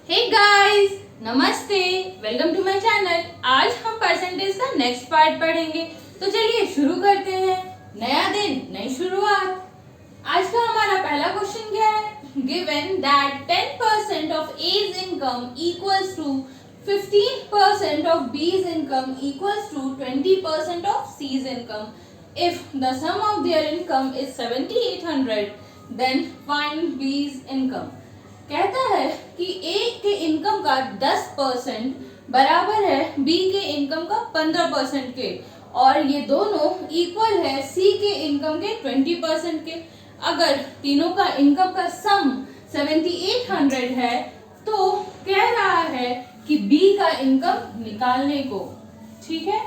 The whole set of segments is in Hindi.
हे गाइस, नमस्ते, वेलकम टू माय चैनल। आज हम परसेंटेज का नेक्स्ट पार्ट पढ़ेंगे, तो चलिए शुरू करते हैं। नया दिन, नई शुरुआत। आज का हमारा पहला क्वेश्चन क्या है? Given that 10% of A's income equals to 15% of B's income equals to 20% of C's income. If the sum of their income is 7800, then find B's income। कहता है कि A के इनकम का 10% बराबर है B के इनकम का 15% के, और ये दोनों इक्वल है C के इनकम के 20% के। अगर तीनों का इनकम का सम 7800 है तो कह रहा है कि B का इनकम निकालने को। ठीक है,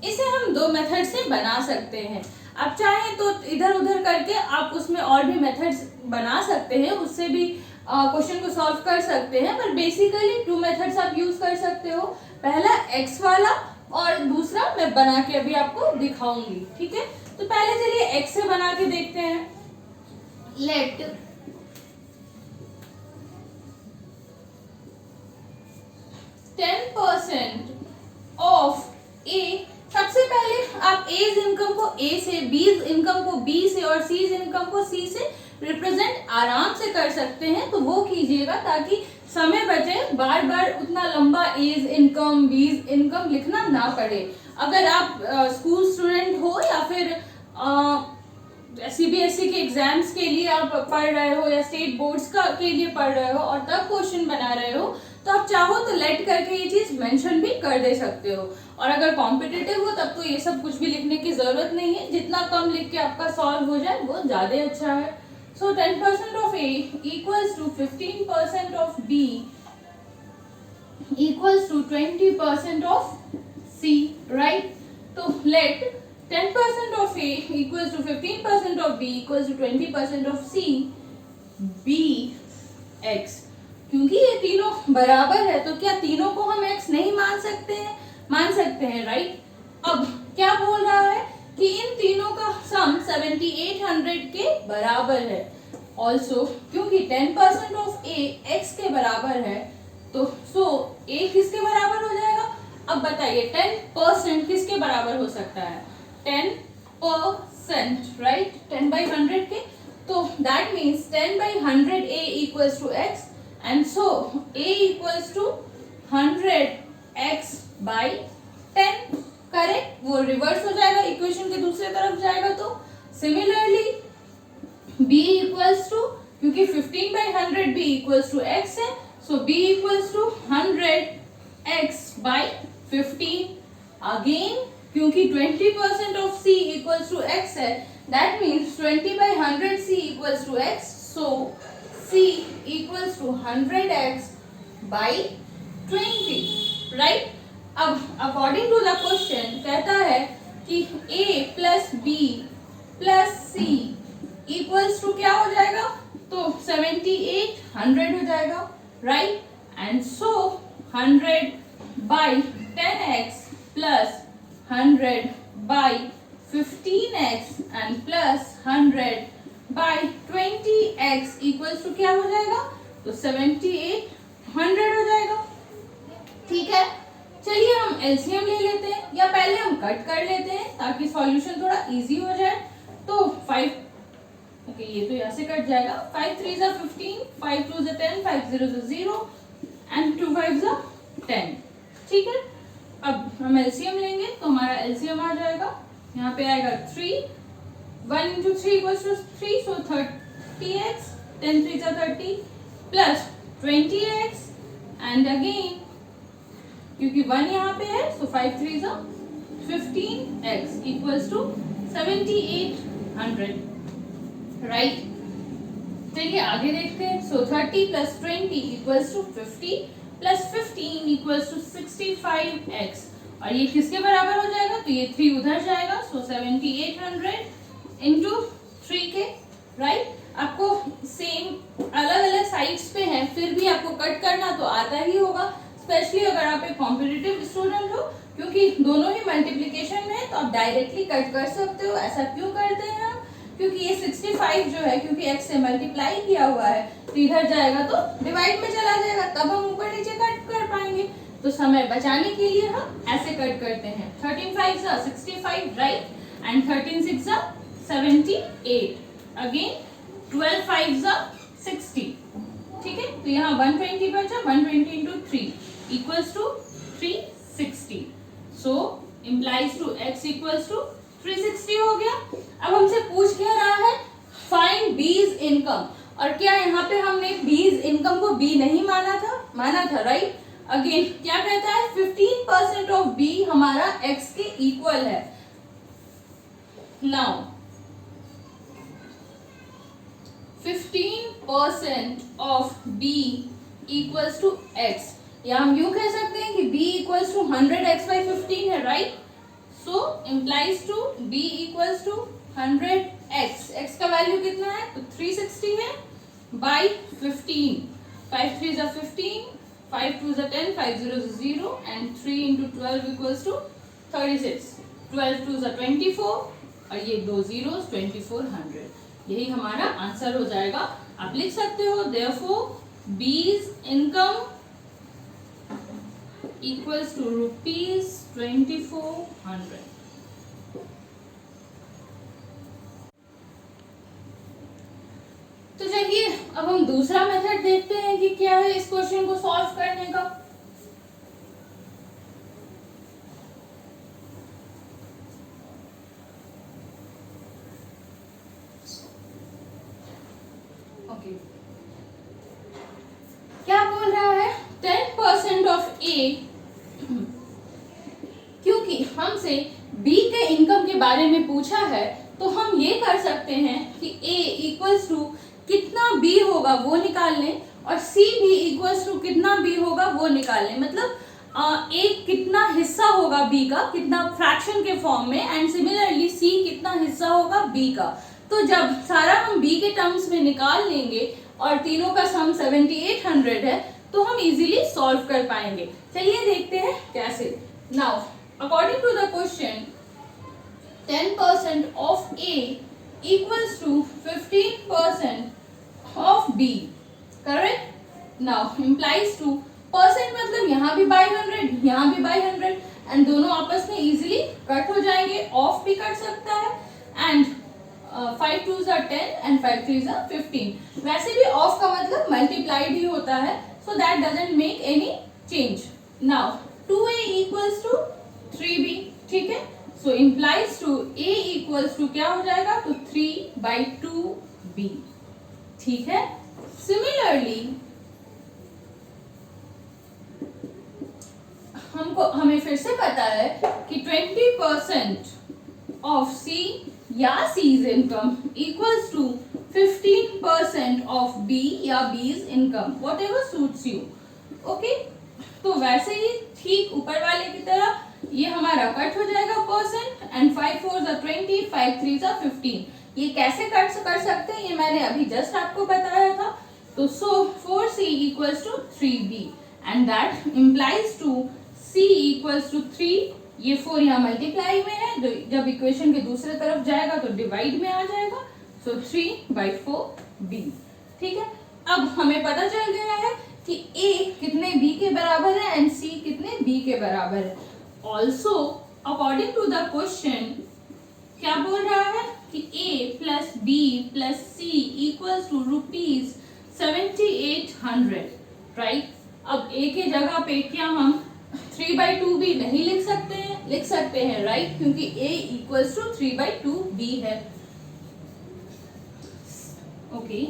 इसे हम दो मेथड से बना सकते हैं। आप चाहें तो इधर उधर करके आप उसमें और भी मेथड्स बना सकते हैं, उससे भी क्वेश्चन को सॉल्व कर सकते हैं, पर बेसिकली टू मेथड्स आप यूज कर सकते हो। पहला एक्स वाला और दूसरा मैं बना के अभी आपको दिखाऊंगी। ठीक है, तो पहले चलिए एक्स से बना के देखते हैं। लेट 10% ऑफ ए। सबसे पहले आप एज इनकम को ए से, बीज इनकम को बी से और सीज इनकम को सी से रिप्रेजेंट आराम से कर सकते हैं, तो वो कीजिएगा ताकि समय बचे, बार बार उतना लंबा एज इनकम बीज इनकम लिखना ना पड़े। अगर आप स्कूल स्टूडेंट हो या फिर सीबीएसई के एग्जाम्स के लिए आप पढ़ रहे हो या स्टेट बोर्ड्स का के लिए पढ़ रहे हो और तब क्वेश्चन बना रहे हो, तो आप चाहो तो लेट करके ये चीज मेंशन भी कर दे सकते हो। और अगर कॉम्पिटिटिव हो तब तो ये सब कुछ भी लिखने की जरूरत नहीं है, जितना कम लिख के आपका सॉल्व हो जाए वो ज्यादा अच्छा है। So 10% of A equals to 15% of B equals to 20% of C, right? So let 10% of A equals to 15% of B equals to 20% of C be X। क्योंकि ये तीनों बराबर है तो क्या तीनों को हम X नहीं मान सकते हैं? मान सकते हैं, राइट? अब क्या बोल रहा है कि इन तीनों का सम 7800 के बराबर है। ऑल्सो क्योंकि 10% ऑफ ए एक्स के बराबर है, तो सो ए किसके बराबर हो जाएगा? अब बताइए 10% किसके बराबर हो सकता है? 10%, राइट? 10/100 के, तो that means 10/100 A equals to x, and so A equals to 100x by 10। Correct, वो रिवर्स हो जाएगा, इक्वेशन के दूसरे तरफ जाएगा। तो सिमिलरली b इक्वल्स टू, क्योंकि 15/100 b इक्वल्स टू x है, so b equals to 100x by 15। Again क्योंकि 20% of c equals to x है, that means 20/100 c equals to x, so c equals to 100x by 20, right? अब अकॉर्डिंग टू द क्वेश्चन कहता है कि a plus B plus C equals to क्या हो जाएगा? तो 7800 हो जाएगा, right? And so 100 by 10x plus 100 by 15x and plus 100 by 20x equals to क्या हो जाएगा? तो 7800 हो जाएगा। ठीक है, चलिए हम एलसीएम ले लेते हैं, या पहले हम कट कर लेते हैं ताकि सॉल्यूशन थोड़ा इजी हो जाए। तो 5, ओके, ये तो यहाँ से कट जाएगा। 5 3 जा 15, 5 2 जा 10, 5 0 जा 0 एंड 2 5 जा 10। ठीक है, अब हम एलसीएम लेंगे तो हमारा एलसीएम आ जाएगा, यहाँ पे आएगा 3, 1 into 3 equals to 3, so 30x, 10 3 जा 30 प्लस 20x एंड अगेन क्योंकि 1 यहाँ पे है, सो 5 3 जा 15x इक्वल्स टू 7800, राइट? चलिए आगे देखते हैं। So 30 plus 20 equals to 50 plus 15 equals to 65x, और ये किसके बराबर हो जाएगा? तो ये 3 उधर जाएगा, सो 7800 इंटू 3 के, राइट? आपको सेम अलग अलग साइड्स पे है, फिर भी आपको कट करना तो आता ही होगा, स्पेशली अगर आप एक कॉम्पिटिटिव स्टूडेंट हो, क्योंकि दोनों ही मल्टीप्लिकेशन में है तो आप डायरेक्टली कट कर सकते हो। ऐसा क्यों करते हैं हम? क्योंकि ये 65 जो है, क्योंकि x से मल्टीप्लाई किया हुआ है, तो इधर जाएगा तो डिवाइड में चला जाएगा, तब हम ऊपर तो समय बचाने के लिए हम ऐसे कट करते हैं। 13 5 जा 65 राइट, एंड 13 6 जा 78, अगेन 12 5 जा 60, ठीक है। तो यहाँ 120 बचा, 120 into 3 equals to 360, so implies to x equals to 360 हो गया। अब हमसे पूछ क्या रहा है, फाइंड बीज इनकम, और क्या यहाँ पे हमने बीज इनकम को बी नहीं माना था राइट। अगेन क्या कहता है, 15% ऑफ बी हमारा x के इक्वल है। Now 15% of b equals to x, या हम यूं कह सकते हैं कि b इक्वल्स टू 100x/15 है right. So implies to b equals to 100x, x का वैल्यू कितना है, तो 360 है, बाई 15, 5 3 जा 15, 5 2 जा 10, 5 0 जा 0, एंड 3 इंटू 12 इक्वल्स टू 36, 12 2 जा 24, और ये दो जीरोस 2400, यही हमारा आंसर हो जाएगा। आप लिख सकते हो देयरफॉर बीज इनकम इक्वल्स टू ₹2400। तो चलिए अब हम दूसरा मेथड देखते हैं कि क्या है इस क्वेश्चन को सॉल्व करने का। ओके, क्या बोल रहा है, 10% ऑफ ए, क्योंकि हमसे बी के इनकम के बारे में पूछा है तो हम ये कर सकते हैं कि ए इक्वल्स टू कितना बी होगा वो निकाल लें, और सी भी इक्वल्स टू कितना बी होगा वो निकाल लें। मतलब ए कितना हिस्सा होगा बी का, कितना फ्रैक्शन के फॉर्म में, एंड सिमिलरली सी कितना हिस्सा होगा बी का। तो जब सारा हम बी के टर्म्स में निकाल लेंगे और तीनों का सम 7800 है तो हम इजीली सॉल्व कर पाएंगे। चलिए देखते हैं कैसे। Now according to the question 10% of A equals to 15% of B, correct? Now implies to percent मतलब यहाँ भी बाई 100, यहाँ भी बाई 100, एंड दोनों आपस में इजीली कट हो जाएंगे, ऑफ भी कट सकता है, and 5 2s are 10 and 5 3s are 15। वैसे भी ऑफ का मतलब मल्टीप्लाइड ही होता है, so that doesn't make any change। Now 2A equals to 3B, ठीक है, so implies to A equals to क्या हो जाएगा, तो 3/2B, ठीक है। Similarly हमें फिर से पता है कि 20% ऑफ C या C's income equals to 15% of B या B's income, whatever suits you. Okay, तो वैसे ही ठीक ऊपर वाले की तरह ये हमारा कट हो जाएगा percent, and 5 4s are 20, 5 3s are 15। ये कैसे कट कर सकते हैं ये मैंने अभी जस्ट आपको बताया था। तो so 4C equals to 3B, and that implies to C equals to 3, ये 4 यहाँ मल्टीप्लाई में है, जब इक्वेशन के दूसरे तरफ जाएगा तो डिवाइड में आ जाएगा, सो 3/4B, ठीक है। अब हमें पता चल गया है कि A कितने B के बराबर है एंड C कितने B के बराबर है। Also according to the question क्या बोल रहा है कि A plus B plus C equals to ₹7800, right. अब A के जगह पे क्या हम 3/2B नहीं लिख सकते हैं, लिख सकते हैं राइट, क्योंकि A इक्वल्स टू 3/2B है। Okay,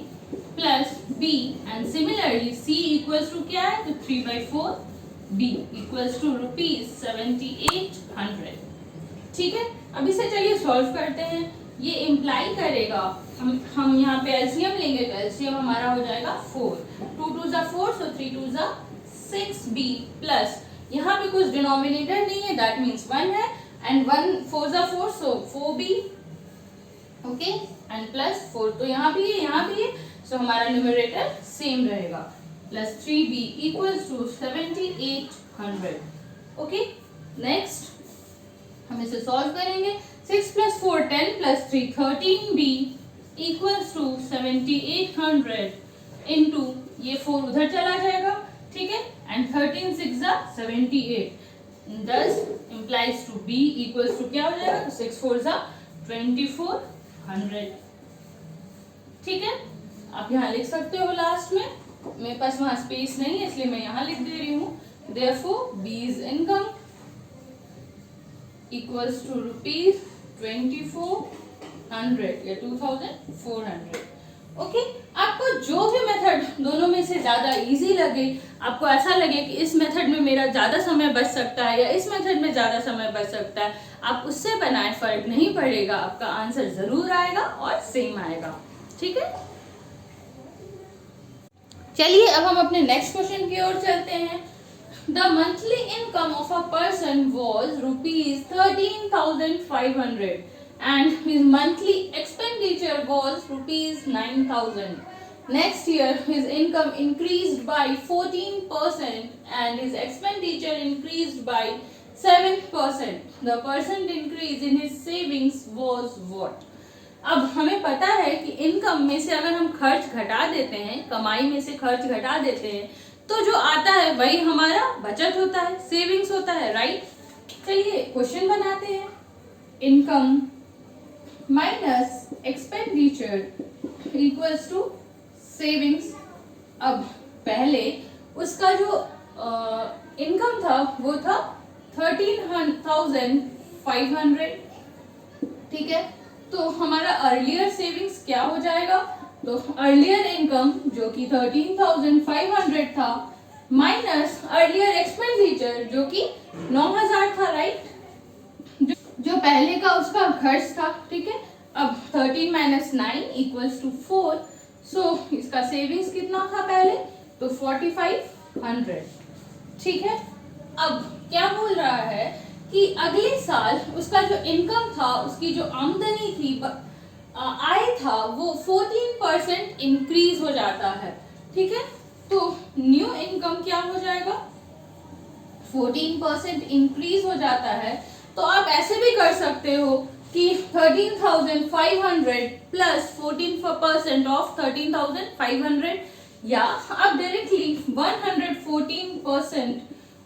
plus B and similarly C equals to क्या है, तो 3/4B इक्वल्स टू ₹7800, ठीक है। अब इसे चलिए सॉल्व करते हैं। ये इम्प्लाई करेगा, हम यहाँ पे एलसीएम लेंगे तो एलसीएम हमारा हो जाएगा 4, 2 2s are 4, so 3 2s are 6B, plus यहाँ पे कुछ डिनोमिनेटर नहीं है, दैट मीन्स 1 है, and 1 4s are 4, so 4B, okay, and plus 4 तो यहाँ भी है, यहाँ भी है, सो हमारा न्यूमरेटर सेम रहेगा, plus 3B equals to 7800। Okay, next हम इसे सॉल्व करेंगे। 6 + 4 10 + 3 13B इक्वल्स टू 7800 इंटू ये 4 उधर चला जाएगा, ठीक है, and 13 6 जा 78. Thus implies to B equals to क्या हो जाएगा, तो 6 4 जा 2400. ठीक है, आप यहाँ लिख सकते हो लास्ट में, मेरे पास वहां स्पेस नहीं है इसलिए मैं यहाँ लिख दे रही हूँ. Therefore B's income equals to rupees 2400 या 2400. ओके, आपको जो भी मेथड दोनों में से ज्यादा इजी लगे, आपको ऐसा लगे कि इस मेथड में मेरा ज्यादा समय बच सकता है या इस मेथड में ज्यादा समय बच सकता है, आप उससे बनाए, फर्क नहीं पड़ेगा, आपका आंसर जरूर आएगा और सेम आएगा. ठीक है, चलिए अब हम अपने नेक्स्ट क्वेश्चन की ओर चलते हैं. The monthly income of a person was rupees 13,500 and his monthly expenditure was rupees 9,000. Next year his income increased by 14% and his expenditure increased by 7%. The percent increase in his savings was what? अब हमें पता है कि इनकम में से अगर हम खर्च घटा देते हैं, कमाई में से खर्च घटा देते हैं, तो जो आता है वही हमारा बचत होता है, सेविंग्स होता है, राइट. चलिए क्वेश्चन बनाते हैं. Income minus expenditure equals to savings. अब पहले उसका जो इनकम था वो था 13,500. ठीक है, तो हमारा अर्लियर सेविंग्स क्या हो जाएगा, तो अर्लियर इनकम जो कि 13,500 था माइनस अर्लियर एक्सपेंडिचर जो कि 9,000 था, राइट. जो पहले का उसका खर्च था. ठीक है, अब 13 माइनस 9 इक्वल्स टू 4. सो इसका सेविंग्स कितना था पहले, तो 4,500. ठीक है, अब क्या बोल रहा है कि अगले साल उसका जो इनकम था, उसकी जो आमदनी थी, आय था, वो 14% इंक्रीज हो जाता है. ठीक है, तो न्यू इनकम क्या हो जाएगा, 14% इंक्रीज हो जाता है. तो आप ऐसे भी कर सकते हो कि 13,500 प्लस 14% ऑफ 13,500, या आप डायरेक्टली 114%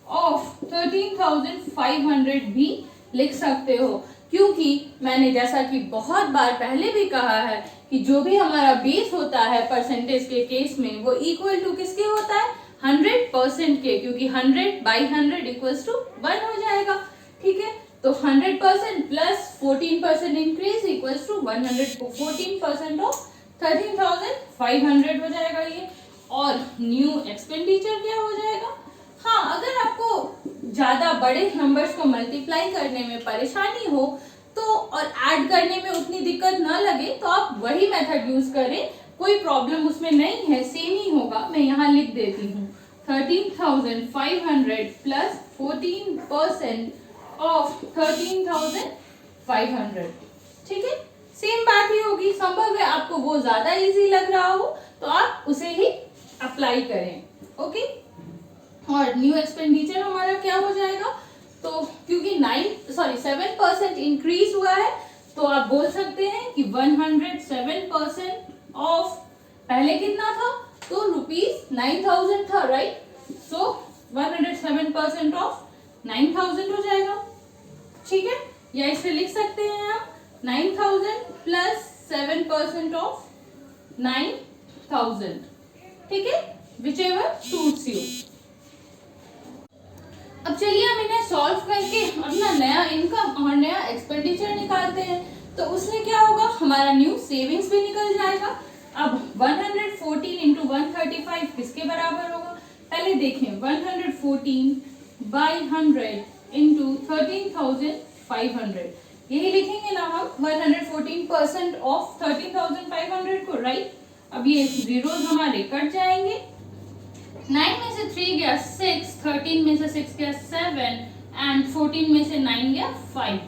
ऑफ 13,500 भी लिख सकते हो, क्योंकि मैंने जैसा कि बहुत बार पहले भी कहा है कि जो भी हमारा बेस होता है परसेंटेज के केस में, वो इक्वल टू किसके होता है, 100% के, क्योंकि 100 बाई 100 इक्वल्स टू 1 हो जाएगा. ठीक है, तो 100% plus 14% increase equals to 114% of 13,500 हो जाएगा ये. और न्यू एक्सपेंडिचर क्या हो जाएगा, हाँ, अगर आपको ज्यादा बड़े नंबर्स को मल्टीप्लाई करने में परेशानी हो तो, और ऐड करने में उतनी दिक्कत ना लगे, तो आप वही मेथड यूज करें, कोई प्रॉब्लम उसमें नहीं है, सेम ही होगा. मैं यहाँ लिख देती हूँ 13,500 प्लस 14% ऑफ 13,500. ठीक है, सेम बात ही होगी. संभव है आपको वो ज्यादा इजी लग रहा हो तो आप उसे ही अप्लाई करें. ओके, और न्यू एक्सपेंडिचर हमारा क्या हो जाएगा, तो क्योंकि 7% इंक्रीज हुआ है, तो आप बोल सकते हैं कि 107% ऑफ पहले कितना था, तो रुपीज 9,000 था, राइट. सो 107% ऑफ 9,000 हो जाएगा. ठीक है, या इसे लिख सकते हैं आप 9,000 प्लस 7% ऑफ 9,000. ठीक है, whichever suits you. अब चलिए हम इन्हें सॉल्व करके अपना नया इनकम और नया एक्सपेंडिचर निकालते हैं. तो उसमें क्या होगा, हमारा न्यू सेविंग्स भी निकल जाएगा. अब 114 इंटू 135 किसके बराबर होगा, पहले देखें. 114 बाई 100 इंटू 13,500, यही लिखेंगे ना हम, 114% ऑफ 13,500 को, राइट. अब ये जीरोज हमारे कट जाएंगे. 9 में से 3 गया 6, 13 में से 6 गया 7 एंड 14 में से 9 गया 5.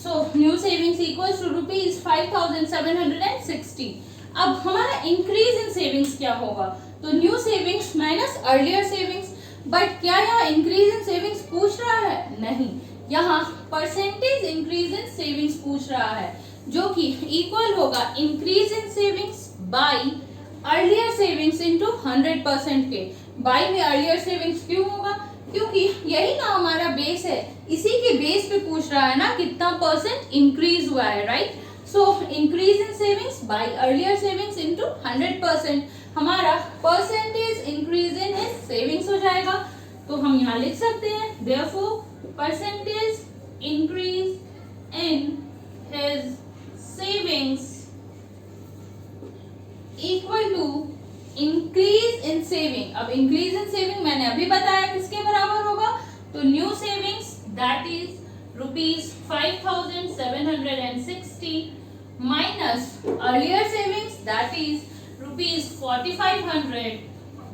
So new savings equals to rupees 5,760. अब हमारा इंक्रीज इन सेविंग्स क्या होगा, तो new savings minus earlier savings. But क्या यहाँ इंक्रीज इन सेविंग्स पूछ रहा है, नहीं, यहाँ परसेंटेज इंक्रीज इन सेविंग्स पूछ रहा है, जो कि इक्वल होगा increase in savings by earlier savings into 100% के. बाई में अर्लियर सेविंग्स क्यों होगा? क्योंकि यही ना हमारा बेस है, इसी के बेस पे पूछ रहा है ना कितना परसेंट इंक्रीज हुआ है, right? So increase in savings by earlier savings into 100%, हमारा percentage increase in his savings हो जाएगा। तो हम यहाँ लिख सकते हैं therefore percentage increase in his savings equal to increase in saving. अब इंक्रीज इन सेविंग मैंने अभी बताया किसके बराबर होगा, तो new savings that is ₹5,760 minus earlier savings that is ₹4,500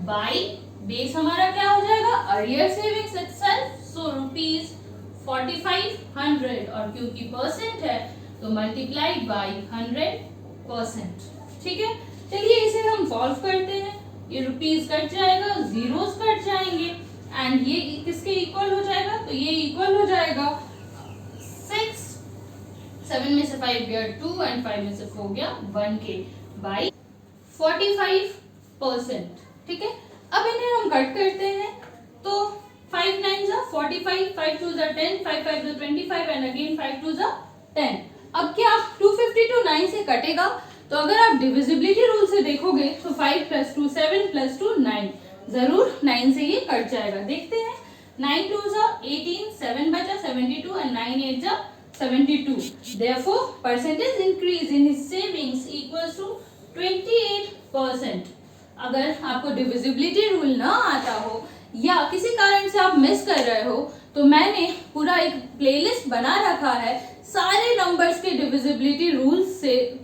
by base हमारा क्या हो जाएगा, अर्लियर सेविंग्स इटसेल्फ, सो ₹4,500 और क्योंकि परसेंट है तो मल्टीप्लाइड बाई 100%। ठीक है, चलिए इसे हम सॉल्व करते हैं। ये रुपीज कट जाएगा, जीरोस कट जाएंगे एंड ये किसके इक्वल हो जाएगा, तो ये इक्वल हो जाएगा 6, 7 में से 5 गया 2 एंड 5 में से 4 गया 1 के बाई 45%। ठीक है, अब इन्हें हम कट करते हैं तो 5 9 जा 45, 5 2 जा 10, 5 5 जा 25 एंड अगेन 5 2 जा 10। अब क्या 252 9 से कटेगा, तो अगर आप डिविजिबिलिटी रूल से देखोगे तो 5 + 2 7 + 2 9, जरूर 9 से ये कट जाएगा। देखते हैं, 9 2 जा 18, 7 बचा 72 एंड 9 8 जा 72। Therefore, percentage increase in his savings equals to 28%। अगर आपको डिविजिबिलिटी रूल ना आता हो या किसी कारण से आप मिस कर रहे हो तो मैंने पूरा एक प्लेलिस्ट बना रखा है सारे नंबर्स के डिविजिबिलिटी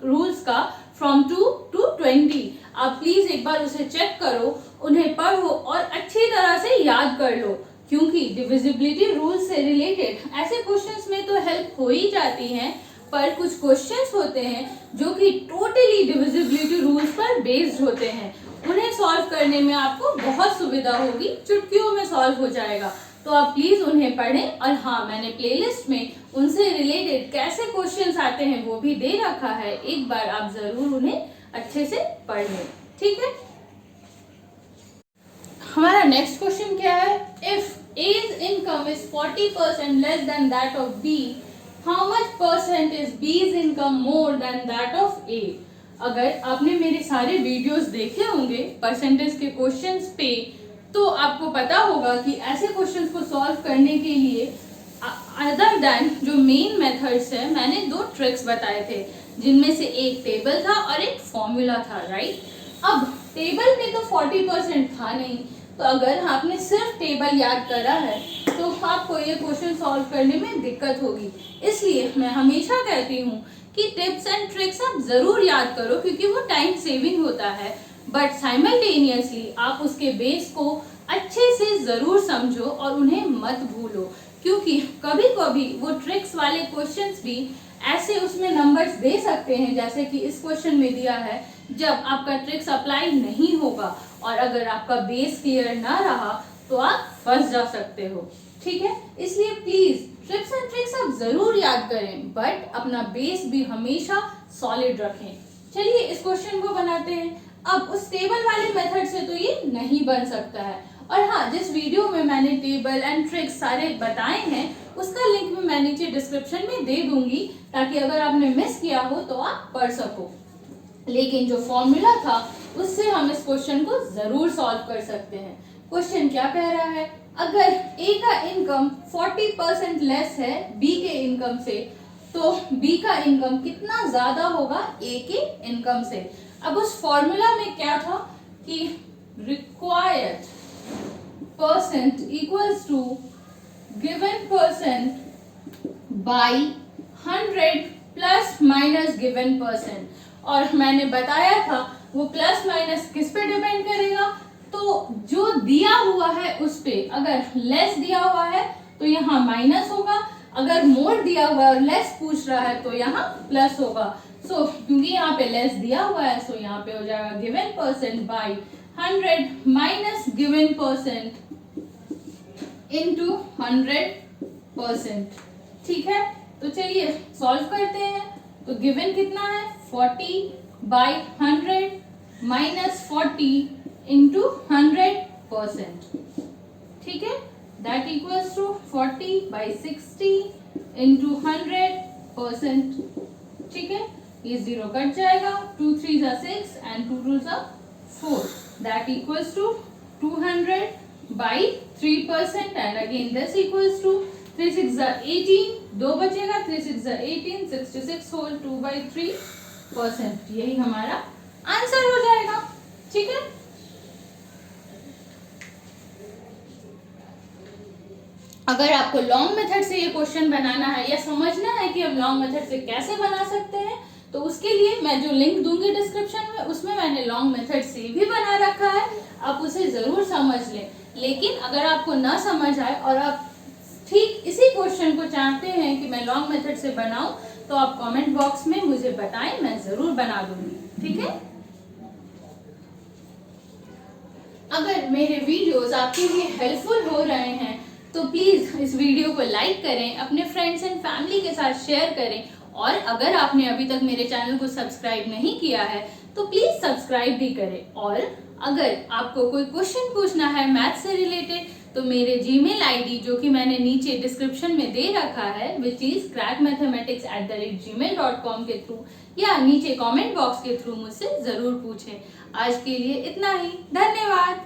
रूल्स का फ्रॉम 2 to 20। आप प्लीज एक बार उसे चेक करो, उन्हें पढ़ो और अच्छी तरह से याद कर लो, क्योंकि डिविजिबिलिटी रूल से रिलेटेड ऐसे क्वेश्चंस में तो हेल्प हो ही जाती है, पर कुछ क्वेश्चंस होते हैं जो कि टोटली डिविजिबिलिटी रूल्स पर बेस्ड होते हैं, उन्हें सॉल्व करने में आपको बहुत सुविधा होगी, चुटकियों में सॉल्व हो जाएगा। तो आप प्लीज उन्हें पढ़ें। और हाँ, मैंने प्लेलिस्ट में उनसे रिलेटेड कैसे क्वेश्चंस आते हैं वो भी दे रखा है, एक बार आप जरूर उन्हें अच्छे से पढ़ लें। ठीक है, हमारा नेक्स्ट क्वेश्चन क्या है, if A's income is 40% less than that of B, how much percent is B's income more than that of A? अगर आपने मेरे सारे वीडियोस देखे होंगे परसेंटेज के क्वेश्चंस पे, तो आपको पता होगा कि ऐसे क्वेश्चंस को सॉल्व करने के लिए अदर देन जो मेन मेथड्स है, मैंने 2 ट्रिक्स बताए थे, जिनमें से एक टेबल था और एक फॉर्मूला था, राइट? अब टेबल में तो 40% था नहीं, तो अगर आपने सिर्फ टेबल याद करा है तो आपको ये क्वेश्चन सॉल्व करने में दिक्कत होगी। इसलिए मैं हमेशा कहती हूँ कि टिप्स एंड ट्रिक्स आप जरूर याद करो, क्योंकि वो टाइम सेविंग होता है, बट साइमल्टेनियसली आप उसके बेस को अच्छे से जरूर समझो और उन्हें मत भूलो, क्योंकि कभी कभी वो ट्रिक्स वाले क्वेश्चंस भी ऐसे उसमें नंबर्स दे सकते हैं, जैसे कि इस क्वेश्चन में दिया है, जब आपका ट्रिक्स अप्लाई नहीं होगा और अगर आपका बेस क्लियर ना रहा तो आप फंस जा सकते हो। ठीक है, इसलिए प्लीज ट्रिप्स एंड ट्रिक्स आप जरूर याद करें, बट अपना बेस भी हमेशा सॉलिड रखें। चलिए इस क्वेश्चन को बनाते हैं। अब उस टेबल वाले मेथड से तो ये नहीं बन सकता है, और हाँ, जिस वीडियो में मैंने टेबल एंड ट्रिक्स सारे बताए हैं उसका लिंक मैं नीचे डिस्क्रिप्शन में दे दूंगी, ताकि अगर आपने मिस किया हो तो आप पढ़ सको। लेकिन जो फॉर्मूला था उससे हम इस क्वेश्चन को जरूर सॉल्व कर सकते हैं। क्वेश्चन क्या कह रहा है, अगर ए का इनकम 40% लेस है बी के इनकम से, तो बी का इनकम कितना ज्यादा होगा ए के इनकम से। अब उस फॉर्मूला में क्या था कि required percent equals to given percent by 100 plus minus given percent. और मैंने बताया था वो प्लस माइनस किस पे डिपेंड करेगा, तो जो दिया हुआ है उस पे। अगर लेस दिया हुआ है तो यहाँ माइनस होगा, अगर मोर दिया हुआ है और लेस पूछ रहा है तो यहाँ प्लस होगा। सो क्योंकि यहाँ पे लेस दिया हुआ है, सो यहाँ पे हो जाएगा given percent by 100 minus given percent into 100%। ठीक है, तो चलिए सॉल्व करते हैं। तो गिवन कितना है 40 बाई 100 माइनस 40 इंटू 100 ठीक है, दैट इक्वल्स टू 40/60 इंटू 100%। ठीक है, ये 0 कट जाएगा, 2 3 जा 6 एंड 2 2 जा 4, that equals to 200/3%। And again this equals to 3 6 जा 18, 2 बचेगा, 3 6 जा 18, 66 होल 2/3%। यही हमारा आंसर हो जाएगा। ठीक है, अगर आपको लॉन्ग मेथड से ये क्वेश्चन बनाना है या समझना है कि हम लॉन्ग मेथड से कैसे बना सकते हैं, तो उसके लिए मैं जो लिंक दूंगी डिस्क्रिप्शन में, उसमें मैंने लॉन्ग मेथड से भी बना रखा है, आप उसे जरूर समझ लें। लेकिन अगर आपको ना समझ आए और आप ठीक इसी क्वेश्चन को चाहते हैं कि मैं लॉन्ग मेथड से बनाऊं, तो आप कमेंट बॉक्स में मुझे बताएं, मैं जरूर बना दूंगी। ठीक है, अगर मेरे वीडियोस आपके लिए हेल्पफुल हो रहे हैं तो प्लीज इस वीडियो को लाइक करें, अपने फ्रेंड्स एंड फैमिली के साथ शेयर करें, और अगर आपने अभी तक मेरे चैनल को सब्सक्राइब नहीं किया है तो प्लीज सब्सक्राइब भी करें। और अगर आपको कोई क्वेश्चन पूछना है मैथ से रिलेटेड, तो मेरे जीमेल आईडी जो कि मैंने नीचे डिस्क्रिप्शन में दे रखा है, विच इज crackmathematics@gmail.com के थ्रू या नीचे कमेंट बॉक्स के थ्रू मुझसे जरूर पूछें। आज के लिए इतना ही, धन्यवाद।